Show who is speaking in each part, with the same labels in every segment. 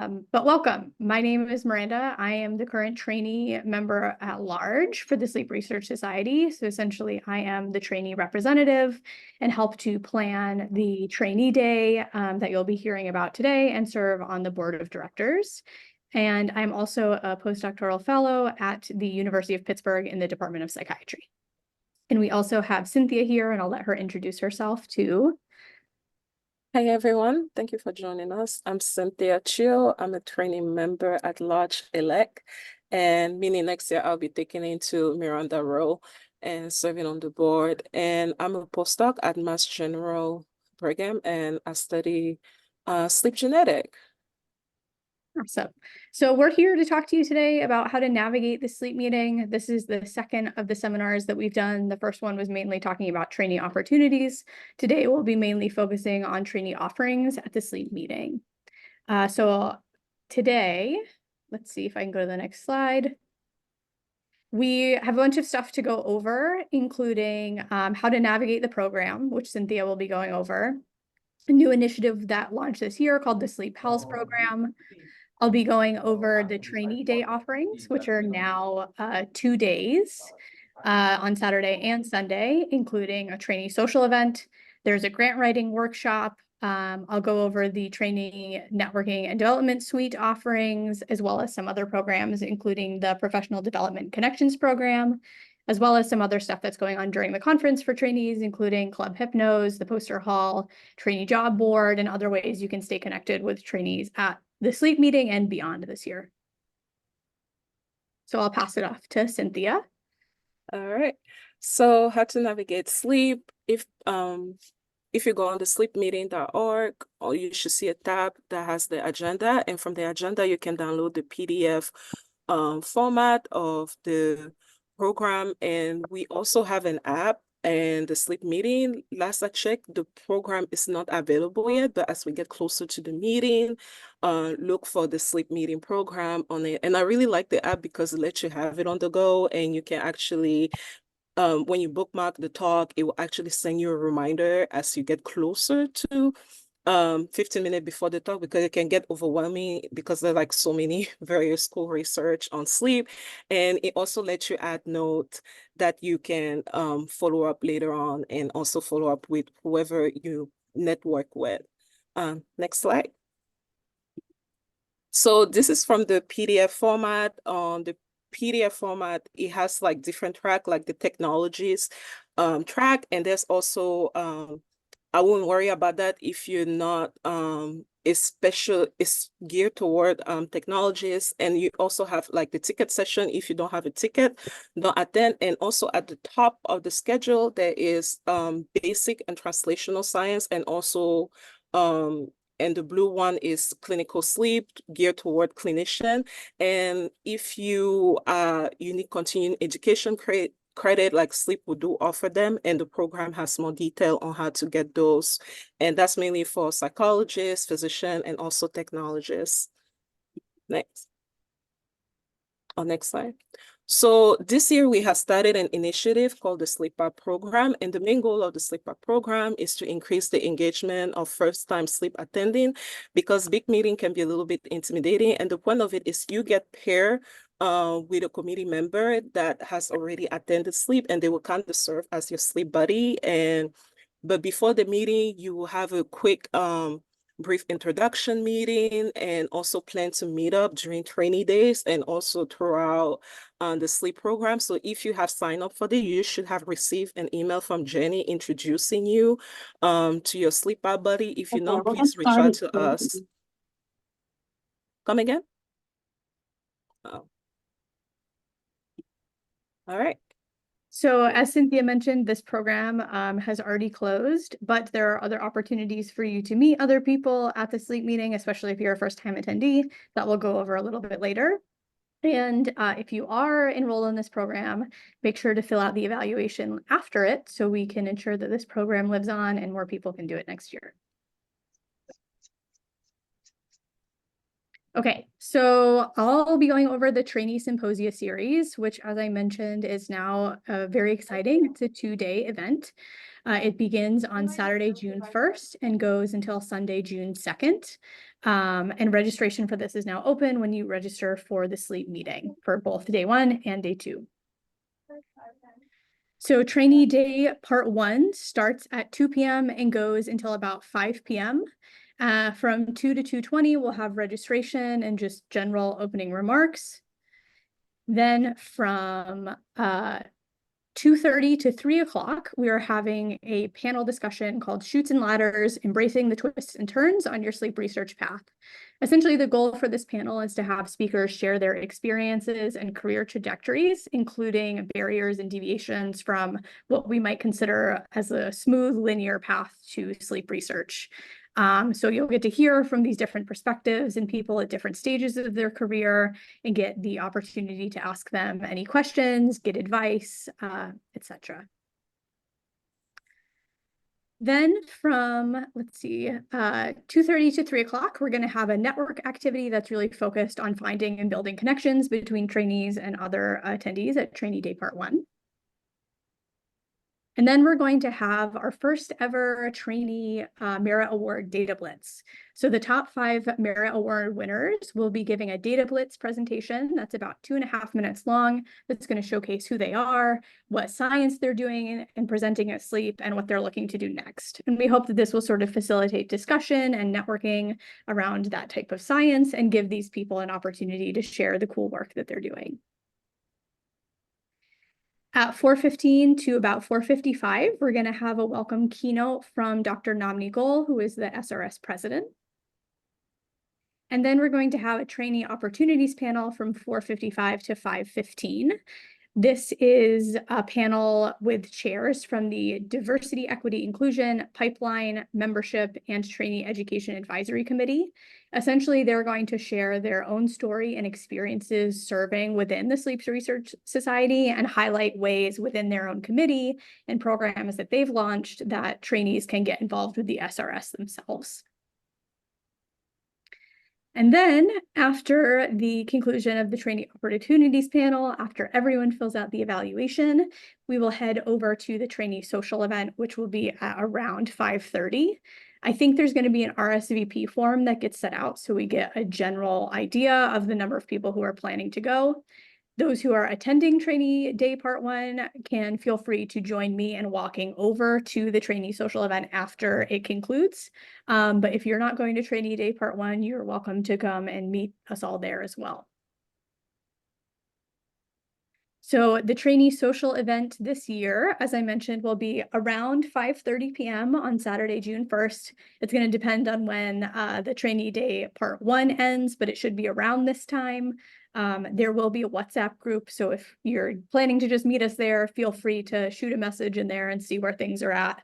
Speaker 1: But welcome. My name is Miranda. I am the current trainee member at large for the Sleep Research Society. So essentially, I am the trainee representative and help to plan the trainee day that you'll be hearing about today and serve on the board of directors. And I'm also a postdoctoral fellow at the University of Pittsburgh in the Department of Psychiatry. And we also have Cynthia here, and I'll let her introduce herself too.
Speaker 2: Hi, everyone. Thank you for joining us. I'm Cynthia Chill. I'm a trainee member at Large Elect, and meaning next year I'll be taking into Miranda role and serving on the board. And I'm a postdoc at Mass General Brigham, and I study sleep genetic.
Speaker 1: Awesome. So we're here to talk to you today about how to navigate the sleep meeting. This is the second of the seminars that we've done. The first one was mainly talking about trainee opportunities. Today we'll be mainly focusing on trainee offerings at the sleep meeting. So today, let's see if I can go to the next slide. We have a bunch of stuff to go over, including how to navigate the program, which Cynthia will be going over. A new initiative that launched this year called the Sleep Health Program. I'll be going over the trainee day offerings, which are now 2 days on Saturday and Sunday, including a trainee social event. There's a grant writing workshop. I'll go over the Trainee Networking and Development Suite offerings, as well as some other programs, including the Professional Development Connections Program, as well as some other stuff that's going on during the conference for trainees, including Club Hypnos, the Poster Hall, Trainee Job Board, and other ways you can stay connected with trainees at the sleep meeting and beyond this year. So I'll pass it off to Cynthia.
Speaker 2: All right. So how to navigate sleep. If you go on the sleepmeeting.org, or you should see a tab that has the agenda, and from the agenda you can download the PDF format of the program. And we also have an app. And the sleep meeting, last I checked, the program is not available yet, but as we get closer to the meeting, look for the sleep meeting program on it. And I really like the app because it lets you have it on the go, and you can actually, when you bookmark the talk, it will actually send you a reminder as you get closer to 15 minutes before the talk, because it can get overwhelming because there are like so many various cool research on sleep. And it also lets you add note that you can follow up later on, and also follow up with whoever you network with. Next slide. So this is from the PDF format. On the PDF format, it has like different track, like the technologies track, and there's also I wouldn't worry about that if you're not it's geared toward technologies. And you also have like the ticket session. If you don't have a ticket, don't attend. And also at the top of the schedule, there is basic and translational science, and also and the blue one is clinical sleep, geared toward clinician. And if you need continuing education credit, like sleep will do offer them, and the program has more detail on how to get those. And that's mainly for psychologists, physicians, and also technologists. Next. Next slide. So this year we have started an initiative called the Sleep Up Program, and the main goal of the Sleep Up Program is to increase the engagement of first-time sleep attending, because big meeting can be a little bit intimidating. And the point of it is you get paired with a committee member that has already attended sleep, and they will kind of serve as your sleep buddy. But before the meeting, you will have a quick brief introduction meeting, and also plan to meet up during trainee days and also throughout the sleep program. So if you have signed up for this, you should have received an email from Jenny introducing you to your sleep buddy. If you not, please reach out to us. Come again? Oh. All right.
Speaker 1: So as Cynthia mentioned, this program has already closed, but there are other opportunities for you to meet other people at the sleep meeting, especially if you're a first-time attendee, that we'll go over a little bit later. And if you are enrolled in this program, make sure to fill out the evaluation after it so we can ensure that this program lives on and more people can do it next year. Okay, so I'll be going over the Trainee Symposia Series, which, as I mentioned, is now very exciting. It's a 2-day event. It begins on Saturday, June 1st and goes until Sunday, June 2nd. And registration for this is now open when you register for the sleep meeting for both day 1 and day 2. So Trainee Day Part 1 starts at 2 p.m. and goes until about 5 p.m. From 2 to 2:20, we'll have registration and just general opening remarks. Then from 2:30 to 3 o'clock, we are having a panel discussion called Chutes and Ladders, Embracing the Twists and Turns on Your Sleep Research Path. Essentially, the goal for this panel is to have speakers share their experiences and career trajectories, including barriers and deviations from what we might consider as a smooth, linear path to sleep research. So you'll get to hear from these different perspectives and people at different stages of their career and get the opportunity to ask them any questions, get advice, etc. Then from, 2:30 to 3 o'clock, we're going to have a network activity that's really focused on finding and building connections between trainees and other attendees at Trainee Day Part 1. And then we're going to have our first ever Trainee Merit Award Data Blitz. So the top 5 Merit Award winners will be giving a Data Blitz presentation that's about 2.5 minutes long. That's going to showcase who they are, what science they're doing and presenting at sleep, and what they're looking to do next. And we hope that this will sort of facilitate discussion and networking around that type of science and give these people an opportunity to share the cool work that they're doing. At 4:15 to about 4:55, we're going to have a welcome keynote from Dr. Namni Gol, who is the SRS president. And then we're going to have a trainee opportunities panel from 4:55 to 5:15. This is a panel with chairs from the Diversity, Equity, Inclusion, Pipeline, Membership, and Trainee Education Advisory Committee. Essentially, they're going to share their own story and experiences serving within the Sleep Research Society and highlight ways within their own committee and programs that they've launched that trainees can get involved with the SRS themselves. And then after the conclusion of the Trainee Opportunities panel, after everyone fills out the evaluation, we will head over to the trainee social event, which will be at around 5:30. I think there's going to be an RSVP form that gets set out so we get a general idea of the number of people who are planning to go. Those who are attending Trainee Day Part 1 can feel free to join me in walking over to the trainee social event after it concludes. But if you're not going to Trainee Day Part 1, you're welcome to come and meet us all there as well. So the trainee social event this year, as I mentioned, will be around 5:30 p.m. on Saturday, June 1st. It's going to depend on when the Trainee Day Part 1 ends, but it should be around this time. There will be a WhatsApp group, so if you're planning to just meet us there, feel free to shoot a message in there and see where things are at,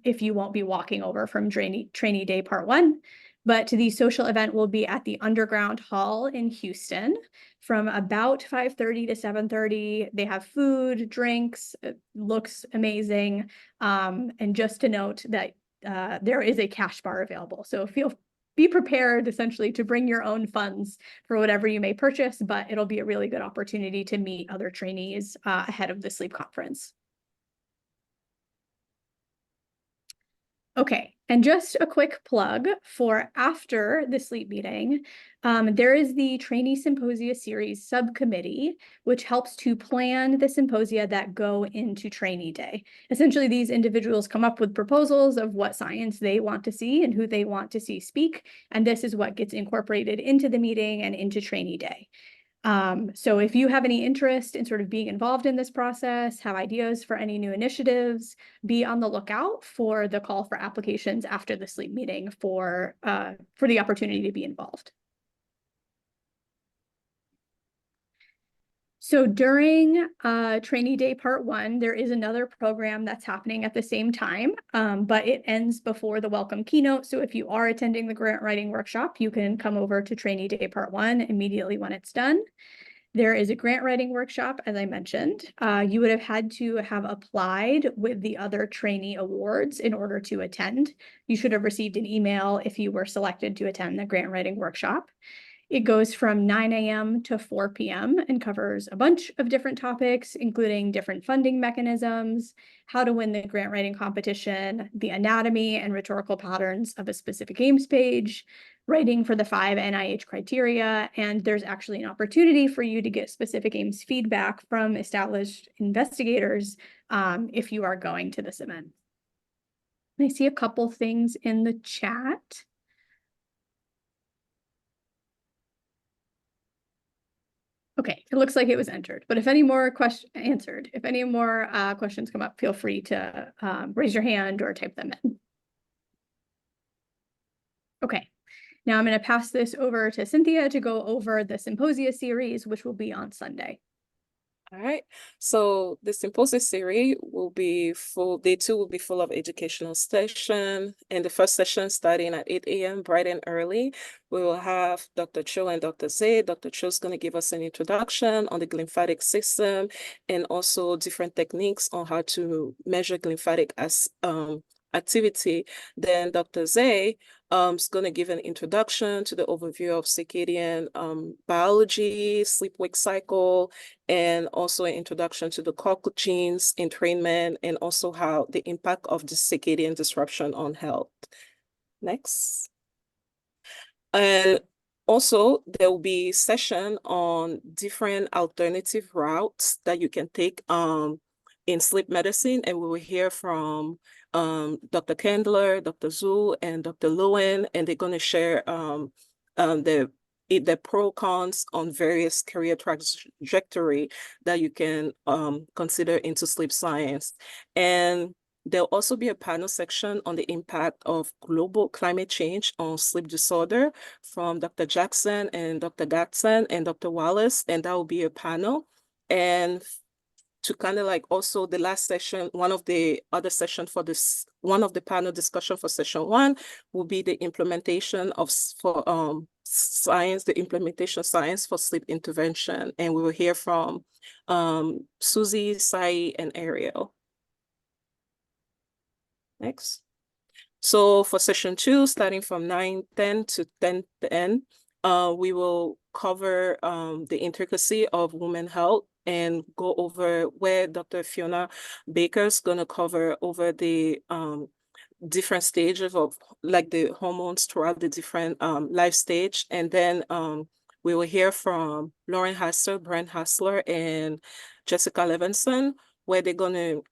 Speaker 1: if you won't be walking over from Trainee Day Part 1. But the social event will be at the Underground Hall in Houston from about 5:30 to 7:30. They have food, drinks, it looks amazing. And just to note that there is a cash bar available. So be prepared essentially to bring your own funds for whatever you may purchase, but it'll be a really good opportunity to meet other trainees ahead of the sleep conference. Okay, and just a quick plug for after the sleep meeting, there is the Trainee Symposia Series subcommittee, which helps to plan the symposia that go into Trainee Day. Essentially, these individuals come up with proposals of what science they want to see and who they want to see speak, and this is what gets incorporated into the meeting and into Trainee Day. So if you have any interest in sort of being involved in this process, have ideas for any new initiatives, be on the lookout for the call for applications after the sleep meeting for the opportunity to be involved. So during Trainee Day Part 1, there is another program that's happening at the same time, but it ends before the welcome keynote. So if you are attending the grant writing workshop, you can come over to Trainee Day Part 1 immediately when it's done. There is a grant writing workshop, as I mentioned. You would have had to have applied with the other trainee awards in order to attend. You should have received an email if you were selected to attend the grant writing workshop. It goes from 9 a.m. to 4 p.m. and covers a bunch of different topics, including different funding mechanisms, how to win the grant writing competition, the anatomy and rhetorical patterns of a specific games page, writing for the 5 NIH criteria, and there's actually an opportunity for you to get specific games feedback from established investigators if you are going to this event. I see a couple things in the chat. Okay, it looks like it was entered, but if any more if any more questions come up, feel free to raise your hand or type them in. Okay, now I'm going to pass this over to Cynthia to go over the Symposia series, which will be on Sunday.
Speaker 2: All right, so the Symposia series will be full, day 2 will be full of educational session. And the first session starting at 8 a.m. bright and early, we will have Dr. Cho and Dr. Zay. Dr. Cho is going to give us an introduction on the glymphatic system and also different techniques on how to measure glymphatic activity. Then Dr. Zay is going to give an introduction to the overview of circadian biology, sleep-wake cycle, and also an introduction to the clock genes, entrainment, and also how the impact of the circadian disruption on health. Next. And also, there will be session on different alternative routes that you can take in sleep medicine, and we will hear from Dr. Kendler, Dr. Zhu, and Dr. Lewin, and they're going to share the pro cons on various career trajectory that you can consider into sleep science. And there'll also be a panel section on the impact of global climate change on sleep disorder from Dr. Jackson and Dr. Gatson and Dr. Wallace, and that will be a panel. And to kind of like also the last session, one of the other session for this, one of the panel discussion for session 1 will be the implementation of science, the implementation science for sleep intervention. And we will hear from Susie, Sai, and Ariel. Next. So for session 2, starting from 9:10 to 10:10, we will cover the intricacy of women's health and go over where Dr. Fiona Baker is going to cover over the different stages of like the hormones throughout the different life stage. And then we will hear from Lauren Hassler, Brent Hassler, and Jessica Levinson, where they're going to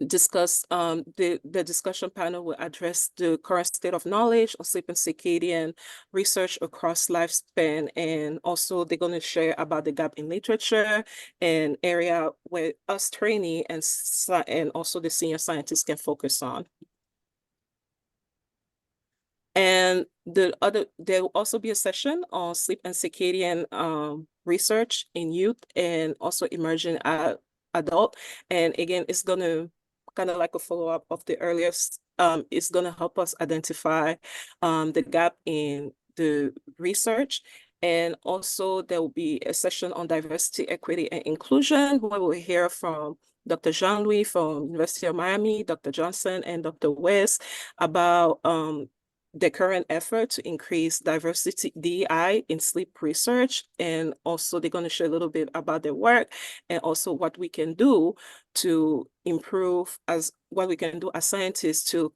Speaker 2: discuss the discussion panel will address the current state of knowledge on sleep and circadian research across lifespan, and also they're going to share about the gap in literature and area where us trainee and also the senior scientists can focus on. And there will also be a session on sleep and circadian research in youth and also emerging adult. And again, it's going to kind of like a follow-up of the earliest, it's going to help us identify the gap in the research. And also there will be a session on diversity, equity, and inclusion, where we'll hear from Dr. Jean-Louis from University of Miami, Dr. Johnson, and Dr. West about the current effort to increase diversity DEI in sleep research. And also they're going to share a little bit about their work and also what we can do to improve as scientists to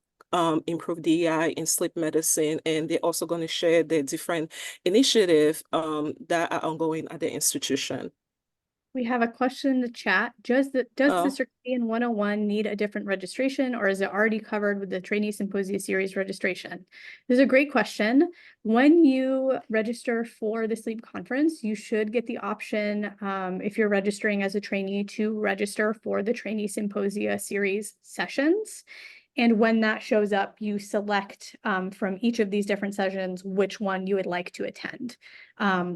Speaker 2: improve DEI in sleep medicine. And they're also going to share the different initiatives that are ongoing at the institution.
Speaker 1: We have a question in the chat. Does the Circadian 101 need a different registration, or is it already covered with the Trainee Symposia Series registration? This is a great question. When you register for the sleep conference, you should get the option, if you're registering as a trainee, to register for the Trainee Symposia Series sessions. And when that shows up, you select from each of these different sessions which one you would like to attend.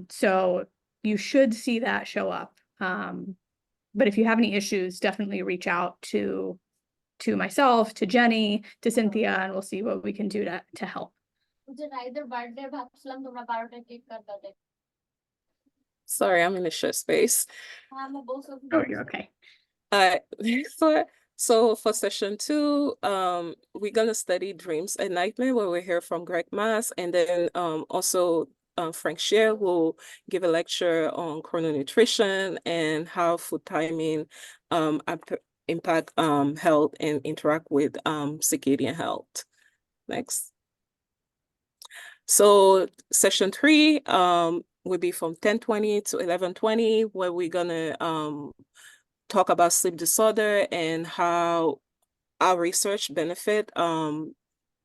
Speaker 1: So you should see that show up. But if you have any issues, definitely reach out to myself, to Jenny, to Cynthia, and we'll see what we can do to help.
Speaker 2: Sorry, I'm in a share space.
Speaker 1: Oh, you're okay.
Speaker 2: So for session 2, we're gonna study dreams and nightmare, where we hear from Greg Mass, and then also Frank Scheer, who will give a lecture on chrononutrition and how food timing impact health and interact with circadian health. Next. So session 3 will be from 10:20 to 11:20, where we're gonna talk about sleep disorder and how our research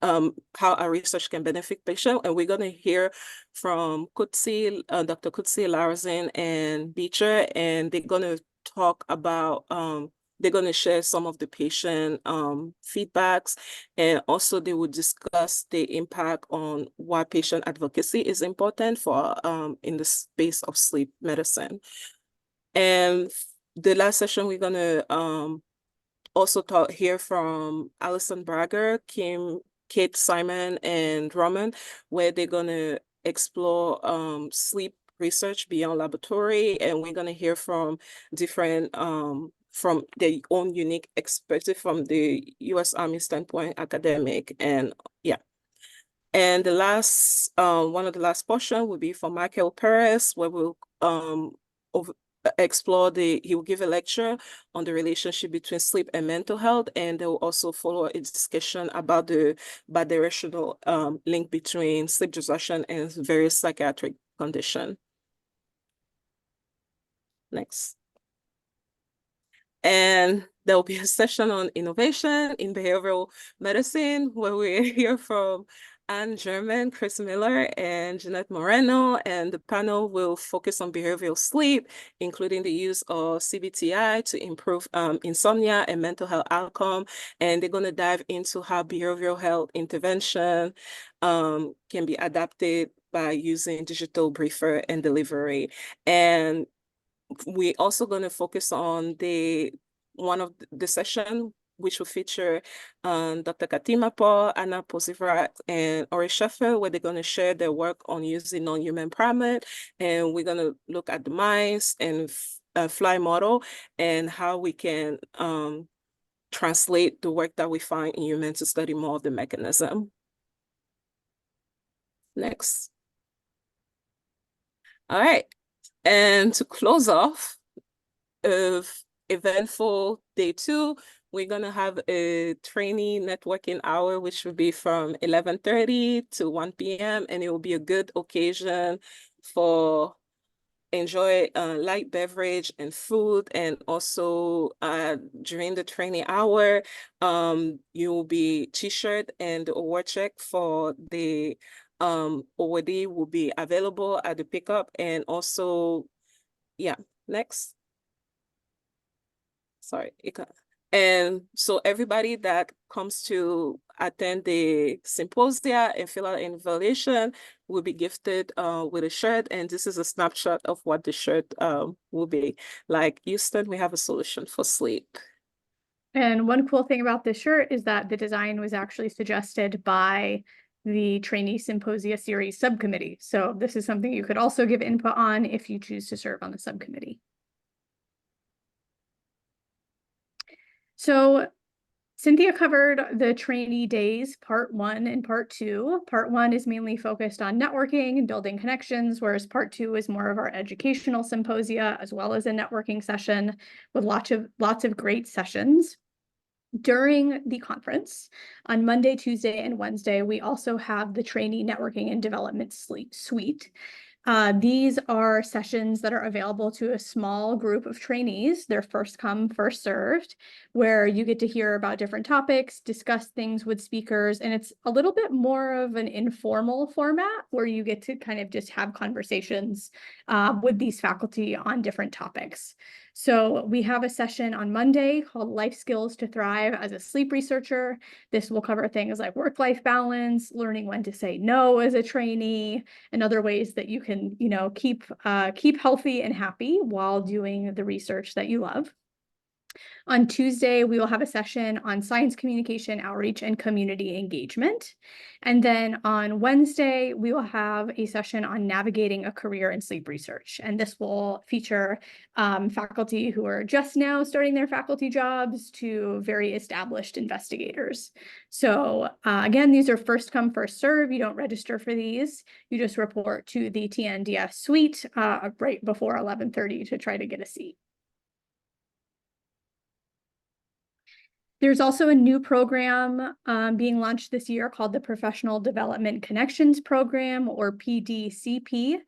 Speaker 2: how our research can benefit patients. And we're gonna hear from Dr. Kutsi, Larzin, and Beecher, and they're gonna talk about they're going to share some of the patient feedbacks, and also they will discuss the impact on why patient advocacy is important for in the space of sleep medicine. And the last session, we're going to also hear from Alison Bragger, Kate Simon, and Roman, where they're going to explore sleep research beyond laboratory, and we're going to hear from different from their own unique expertise from the U.S. Army standpoint, academic, and yeah. And the last, one of the last portion will be from Michael Perez, where we'll explore he will give a lecture on the relationship between sleep and mental health, and they will also follow a discussion about the bidirectional link between sleep disruption and various psychiatric conditions. Next. And there will be a session on innovation in behavioral medicine, where we hear from Anne German, Chris Miller, and Jeanette Moreno, and the panel will focus on behavioral sleep, including the use of CBTI to improve insomnia and mental health outcome. And they're going to dive into how behavioral health intervention can be adapted by using digital briefer and delivery. And we're also going to focus on one of the session, which will feature Dr. Katima Paul, Anna Posivrat, and Ori Sheffer, where they're going to share their work on using non-human primate. And we're going to look at the mice and fly model and how we can translate the work that we find in humans to study more of the mechanism. Next. All right. And to close off of eventful day 2, we're going to have a trainee networking hour, which will be from 11:30 to 1 p.m. And it will be a good occasion for enjoy light beverage and food. And also during the trainee hour, you will be t-shirt, and the award check for the awardee will be available at the pickup. And also, yeah, next. Sorry. And so everybody that comes to attend the symposia and fill out an evaluation will be gifted with a shirt. And this is a snapshot of what the shirt will be. Like, Houston, we have a solution for sleep.
Speaker 1: And one cool thing about this shirt is that the design was actually suggested by the Trainee Symposia Series subcommittee. So this is something you could also give input on if you choose to serve on the subcommittee. So Cynthia covered the trainee days, part 1 and part 2. Part 1 is mainly focused on networking and building connections, whereas part 2 is more of our educational symposia, as well as a networking session with lots of great sessions. During the conference on Monday, Tuesday, and Wednesday, we also have the Trainee Networking and Development Suite. These are sessions that are available to a small group of trainees. They're first come, first served, where you get to hear about different topics, discuss things with speakers, and it's a little bit more of an informal format where you get to kind of just have conversations with these faculty on different topics. So we have a session on Monday called Life Skills to Thrive as a Sleep Researcher. This will cover things like work-life balance, learning when to say no as a trainee, and other ways that you can, keep healthy and happy while doing the research that you love. On Tuesday, we will have a session on science communication, outreach, and community engagement. And then on Wednesday, we will have a session on navigating a career in sleep research. And this will feature faculty who are just now starting their faculty jobs to very established investigators. So again, these are first come, first serve. You don't register for these. You just report to the TNDS suite right before 11:30 to try to get a seat. There's also a new program being launched this year called the Professional Development Connections Program, or PDCP.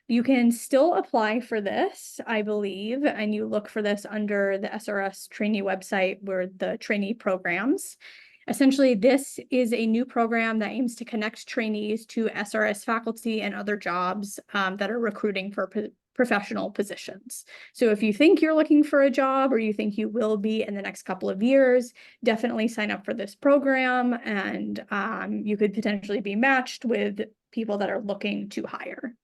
Speaker 1: You can still apply for this, I believe, and you look for this under the SRS Trainee website where the trainee programs. Essentially, this is a new program that aims to connect trainees to SRS faculty and other jobs that are recruiting for professional positions. So if you think you're looking for a job or you think you will be in the next couple of years, definitely sign up for this program, and you could potentially be matched with people that are looking to hire.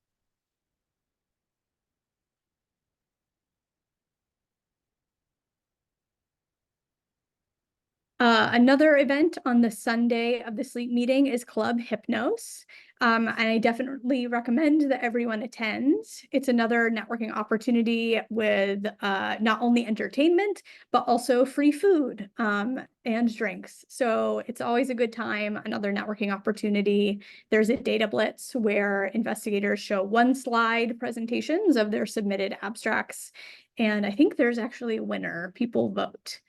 Speaker 1: Another event on the Sunday of the sleep meeting is Club Hypnos. And I definitely recommend that everyone attends. It's another networking opportunity with not only entertainment, but also free food and drinks. So it's always a good time, another networking opportunity. There's a data blitz where investigators show one slide presentations of their submitted abstracts. And I think there's actually a winner. People vote.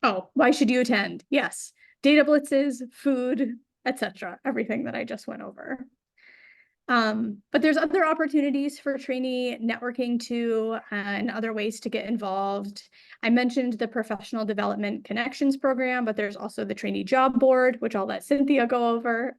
Speaker 1: Oh, why should you attend? Yes, data blitzes, food, etc. Everything that I just went over. But there's other opportunities for trainee networking too, and other ways to get involved. I mentioned the Professional Development Connections Program, but there's also the Trainee Job Board, which I'll let Cynthia go over.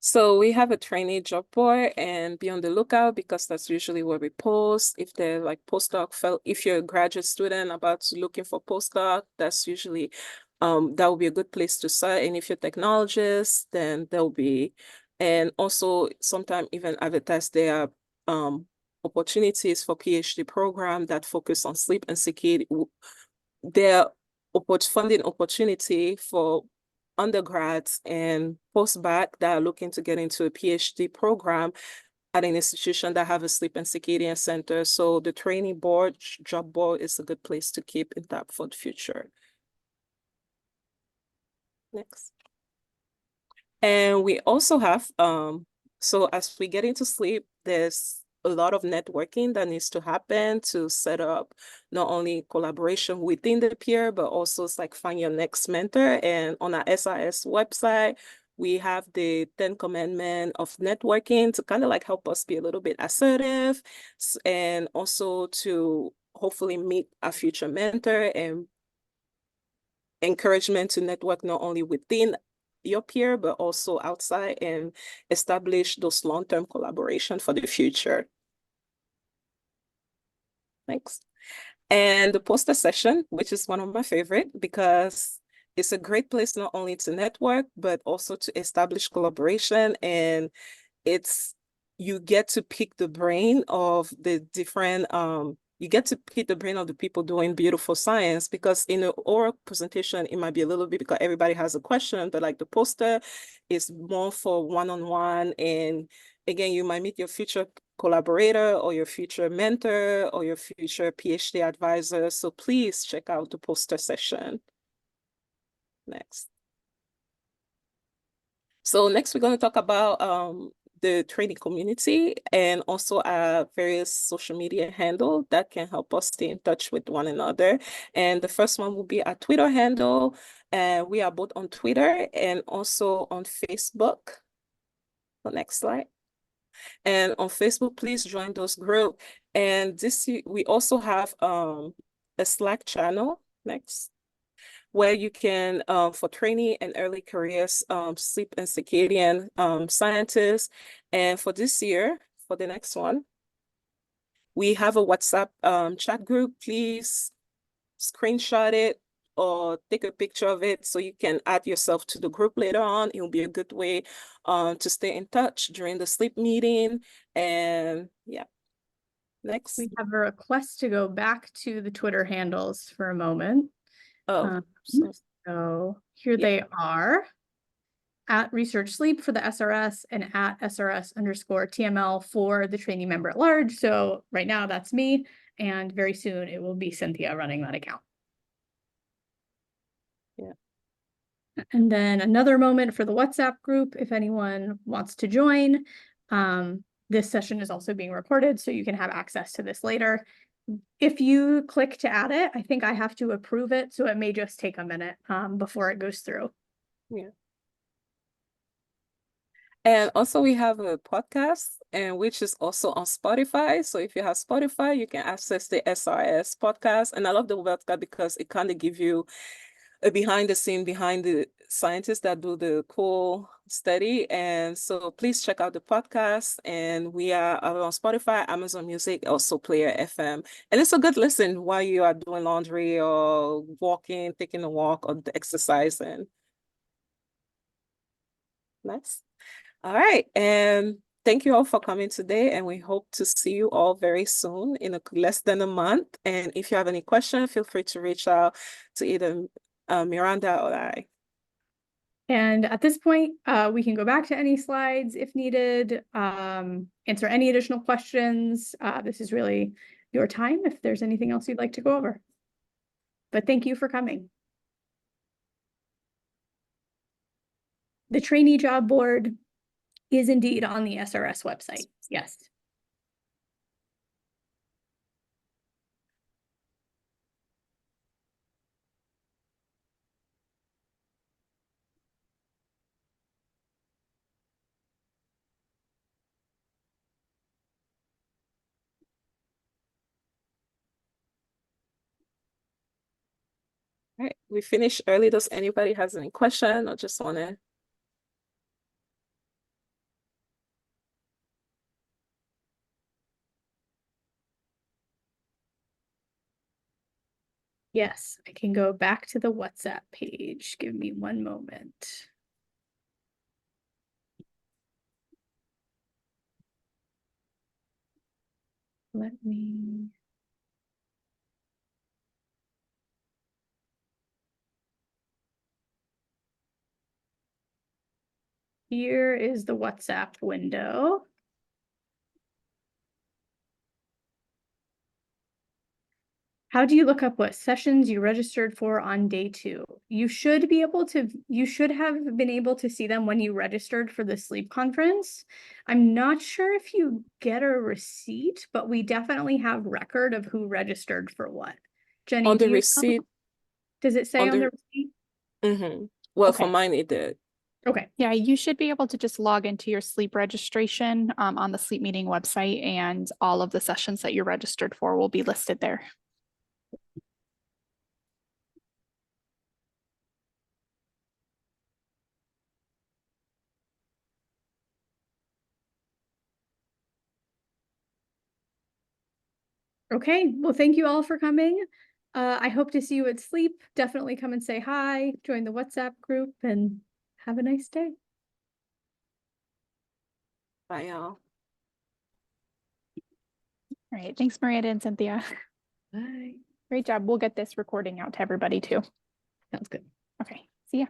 Speaker 2: So we have a trainee job board, and be on the lookout because that's usually where we post. If they're like postdoc, if you're a graduate student about to looking for postdoc, that's usually that would be a good place to start. And if you're technologist, then there'll be, and also sometimes even advertise there are opportunities for PhD program that focus on sleep and security. There are funding opportunity for undergrads and postbac that are looking to get into a PhD program at an institution that have a sleep and circadian center. So the trainee board, job board is a good place to keep in that for the future. Next. And we also have, so as we get into sleep, there's a lot of networking that needs to happen to set up not only collaboration within the peer, but also it's like find your next mentor. And on our SRS website, we have the 10 commandments of networking to kind of like help us be a little bit assertive and also to hopefully meet a future mentor and encouragement to network not only within your peer, but also outside and establish those long-term collaboration for the future. Thanks. And the poster session, which is one of my favorite because it's a great place not only to network, but also to establish collaboration. And you get to pick the brain of the different you get to pick the brain of the people doing beautiful science, because in an oral presentation, it might be a little bit because everybody has a question, but like the poster is more for one-on-one. And again, you might meet your future collaborator or your future mentor or your future PhD advisor. So please check out the poster session. Next. So next, we're going to talk about the training community and also our various social media handle that can help us stay in touch with one another. And the first one will be our Twitter handle. And we are both on Twitter and also on Facebook. The next slide. And on Facebook, please join those groups. And we also have a Slack channel. Next. Where you can, for trainee and early careers, sleep and circadian scientists. And for this year, for the next one, we have a WhatsApp chat group. Please screenshot it, or take a picture of it so you can add yourself to the group later on. It will be a good way to stay in touch during the sleep meeting. And yeah, next.
Speaker 1: We have a request to go back to the Twitter handles for a moment.
Speaker 2: Oh,
Speaker 1: So here
Speaker 2: yeah.
Speaker 1: they are. At Research Sleep for the SRS and at SRS_TML for the trainee member at large. So right now that's me, and very soon it will be Cynthia running that account.
Speaker 2: Yeah.
Speaker 1: And then another moment for the WhatsApp group, if anyone wants to join. This session is also being recorded, so you can have access to this later. If you click to add it, I think I have to approve it, so it may just take a minute before it goes through.
Speaker 2: Yeah. And also we have a podcast, and which is also on Spotify. So if you have Spotify, you can access the SRS podcast. And I love the website because it kind of gives you a behind the scientists that do the cool study. And so please check out the podcast. And we are on Spotify, Amazon Music, also Player FM. And it's a good listen while you are doing laundry or walking, taking a walk or exercising. Nice. All right. And thank you all for coming today. And we hope to see you all very soon in less than a month. And if you have any questions, feel free to reach out to either Miranda or I.
Speaker 1: And at this point, we can go back to any slides if needed, answer any additional questions. This is really your time if there's anything else you'd like to go over. But thank you for coming. The trainee job board is indeed on the SRS website. Yes.
Speaker 2: All right, we finished early. Does anybody has any question or just want to?
Speaker 1: Yes, I can go back to the WhatsApp page. Give me one moment. Let me. Here is the WhatsApp window. How do you look up what sessions you registered for on day 2? You should have been able to see them when you registered for the sleep conference. I'm not sure if you get a receipt, but we definitely have record of who registered for what. Jenny,
Speaker 2: On
Speaker 1: do
Speaker 2: the
Speaker 1: you know?
Speaker 2: receipt,
Speaker 1: Does it say on the receipt?
Speaker 2: well,
Speaker 1: Okay.
Speaker 2: for mine, it did.
Speaker 1: Okay.
Speaker 3: Yeah, you should be able to just log into your sleep registration on the sleep meeting website, and all of the sessions that you're registered for will be listed there.
Speaker 1: Okay, well, thank you all for coming. I hope to see you at sleep. Definitely come and say hi, join the WhatsApp group, and have a nice day.
Speaker 2: Bye, y'all.
Speaker 3: All right, thanks, Miranda and Cynthia.
Speaker 1: Bye.
Speaker 3: Great job. We'll get this recording out to everybody too.
Speaker 1: Sounds good.
Speaker 3: Okay, see ya.